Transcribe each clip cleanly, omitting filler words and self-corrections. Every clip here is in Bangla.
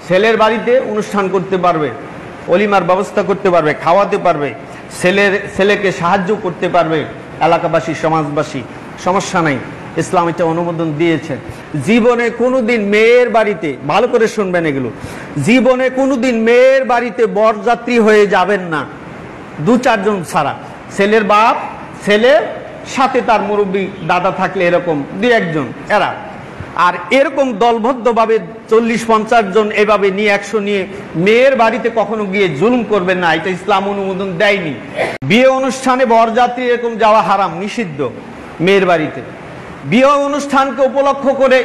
ছেলের বাড়িতে অনুষ্ঠান করতে পারবে, অলিমার ব্যবস্থা করতে পারবে, খাওয়াতে পারবে, ছেলেকে সাহায্য করতে পারবে এলাকাবাসী, সমাজবাসী, সমস্যা নাই। ইসলাম এটা অনুমোদন দিয়েছে। জীবনে কোনোদিন মেয়ের বাড়িতে, ভালো করে শুনবেন এগুলো, জীবনে কোনোদিন মেয়ের বাড়িতে বরযাত্রী হয়ে যাবেন না, দু চারজন ছাড়া। ছেলের বাপ, ছেলের সাথে তার মুরব্বী দাদা থাকলে এরকম দুই একজন, এরা। আর এরকম দলবদ্ধভাবে 40-50 জন এভাবে নিয়ে 100 নিয়ে মেয়ের বাড়িতে কখনো গিয়ে জুলুম করবেন না, এটা ইসলাম অনুমোদন দেয়নি। বিয়ে অনুষ্ঠানে বরযাত্রী এরকম যাওয়া হারাম, নিষিদ্ধ মেয়ের বাড়িতে। বিয়ে অনুষ্ঠানকে উপলক্ষ করে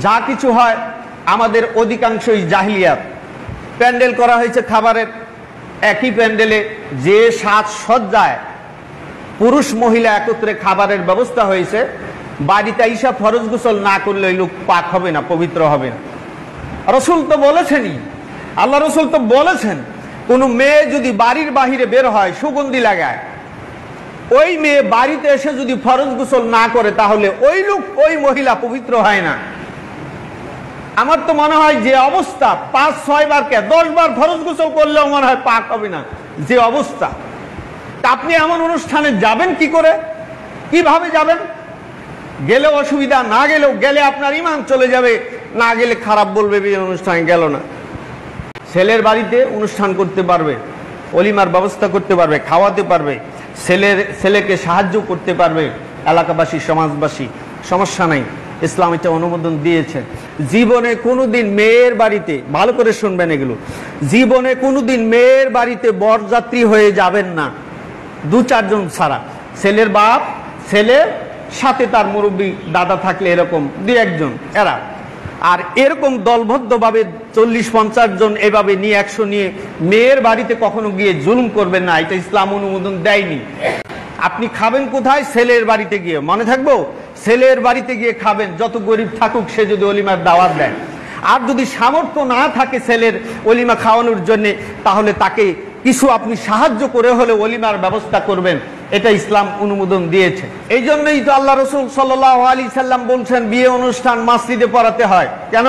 যা কিছু হয়, আমাদের অধিকাংশই জাহিলিয়াত। প্যান্ডেল করা হয়েছে খাবারের, একই প্যান্ডেলে যে সাজসজ্জায় পুরুষ মহিলা একত্রে খাবারের ব্যবস্থা হয়েছে, বাড়িতে আইসা ফরজ গোসল না করলে ওই লোক পাক হবে না, পবিত্র হবে না। রসুল তো বলেছেনই, আল্লাহ রসুল তো বলেছেন, কোনো মেয়ে যদি বাড়ির বাহিরে বের হয় সুগন্ধি লাগায়, ওই মেয়ে বাড়িতে এসে যদি ফরজ গোসল না করে তাহলে ওই লোক, ওই মহিলা পবিত্র হয় না। আমার তো মনে হয় যে অবস্থা, 5-6 বার কে 10 বার ফরজ গোসল করলেও মনে হয় পাক হবে না, যে অবস্থা। আপনি এমন অনুষ্ঠানে যাবেন কি করে, কিভাবে যাবেন? গেলেও অসুবিধা, না গেলেও, গেলে আপনার ঈমান চলে যাবে, না গেলে খারাপ বলবে বিয়ে অনুষ্ঠানে গেল না। ছেলের বাড়িতে অনুষ্ঠান করতে পারবে, অলিমার ব্যবস্থা করতে পারবে, খাওয়াতে পারবে, ছেলেকে সাহায্য করতে পারবে এলাকাবাসী, সমাজবাসী, সমস্যা নাই। ইসলাম এটা অনুমোদন দিয়েছে। জীবনে কোনোদিন মেয়ের বাড়িতে, ভালো করে শুনবেন এগুলো, জীবনে কোনোদিন মেয়ের বাড়িতে বরযাত্রী হয়ে যাবেন না, দু চারজন ছাড়া। ছেলের বাপ, ছেলের সাথে তার মুরব্বী দাদা থাকলে এরকম দুই একজন, এরা। আর এরকম দলবদ্ধভাবে 40-50 জন এভাবে নিয়ে 100 নিয়ে মেয়ের বাড়িতে কখনো গিয়ে জুলুম করবেন না, এটা ইসলাম অনুমোদন দেয়নি। আপনি খাবেন কোথায়? ছেলের বাড়িতে গিয়ে। মনে থাকবো, ছেলের বাড়িতে গিয়ে খাবেন, যত গরিব থাকুক সে যদি অলিমার দাওয়াত দেয়। আর যদি সামর্থ্য না থাকে ছেলের অলিমা খাওয়ানোর জন্য, তাহলে তাকে কিছু আপনি সাহায্য করে হলে অলিমার ব্যবস্থা করবেন, এটা ইসলাম অনুমোদন দিয়েছে। এই জন্যই তো আল্লাহ রসুল সাল্লাল্লাহু আলাইহি সাল্লাম বলছেন বিয়ে অনুষ্ঠান মসজিদে পড়াতে হয়। কেন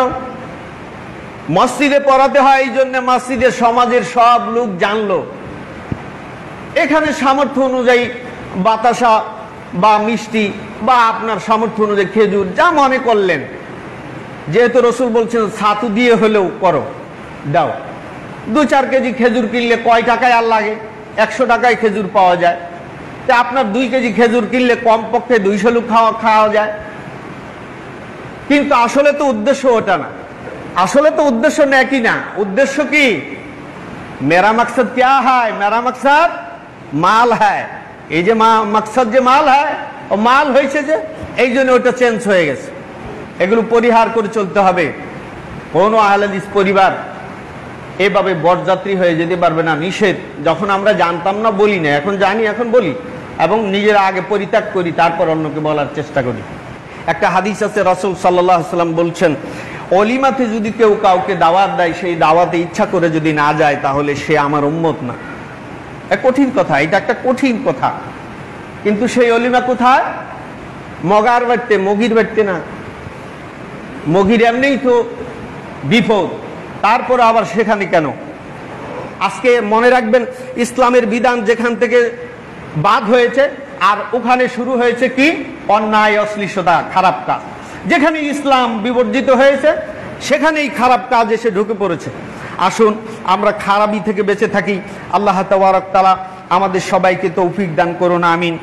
মসজিদে পড়াতে হয়? এই জন্য মসজিদে সমাজের সব লোক জানলো। এখানে সামর্থ্য অনুযায়ী বাতাসা বা মিষ্টি বা আপনার সামর্থ্য অনুযায়ী খেজুর যা মনে করলেন, যেহেতু রসুল বলছেন ছাতু দিয়ে হলেও করো, দাও। 2-4 কেজি খেজুর কিনলে কয় টাকায় আর লাগে? 100 টাকায় খেজুর পাওয়া যায়। তা আপনার 2 কেজি খেজুর কিনলে কমপক্ষে 200 লোক খাওয়া যায়। কিন্তু আসলে তো উদ্দেশ্য ওটা না, আসলে তো উদ্দেশ্য একই না। উদ্দেশ্য কি? মেরা মকসদ ক্যা হয়? মেরা মকসদ মাল হয়। এই যে মকসদ যে মাল হয়, ও মাল হয়েছে যে, এই জন্য ওটা চেঞ্জ হয়ে গেছে। এগুলো পরিহার করে চলতে হবে। কোনো আহলে হাদিস পরিবার এভাবে বরযাত্রী হয়ে যেতে পারবে না, নিষেধ। যখন আমরা জানতাম না বলি না, এখন জানি, এখন বলি, এবং নিজেরা আগে পরিত্যাগ করি, তারপর অন্যকে বলার চেষ্টা করি। একটা হাদিস আছে, রাসূল সাল্লাল্লাহু আলাইহি ওয়াসাল্লাম বলছেন, অলিমাতে যদি কেউ কাউকে দাওয়াত দেয়, সেই দাওয়াতে ইচ্ছা করে যদি না যায়, তাহলে সে আমার উম্মত না। কঠিন কথা, এটা একটা কঠিন কথা। কিন্তু সেই অলিমা কোথায়? মগার বাড়িতে, মগির বাড়িতে না। মগির এমনিই তো বিপদ, তারপরে আবার সেখানে কেন? আজকে মনে রাখবেন, ইসলামের বিধান যেখান থেকে বাদ হয়েছে আর ওখানে শুরু হয়েছে কি? অন্যায়, অশ্লীলতা, খারাপ কাজ। যেখানে ইসলাম বিবর্জিত হয়েছে সেখানেই খারাপ কাজ এসে ঢুকে পড়েছে। আসুন আমরা খারাপি থেকে বেঁচে থাকি। আল্লাহ তাবারক তাআলা আমাদের সবাইকে তৌফিক দান করুন, আমিন।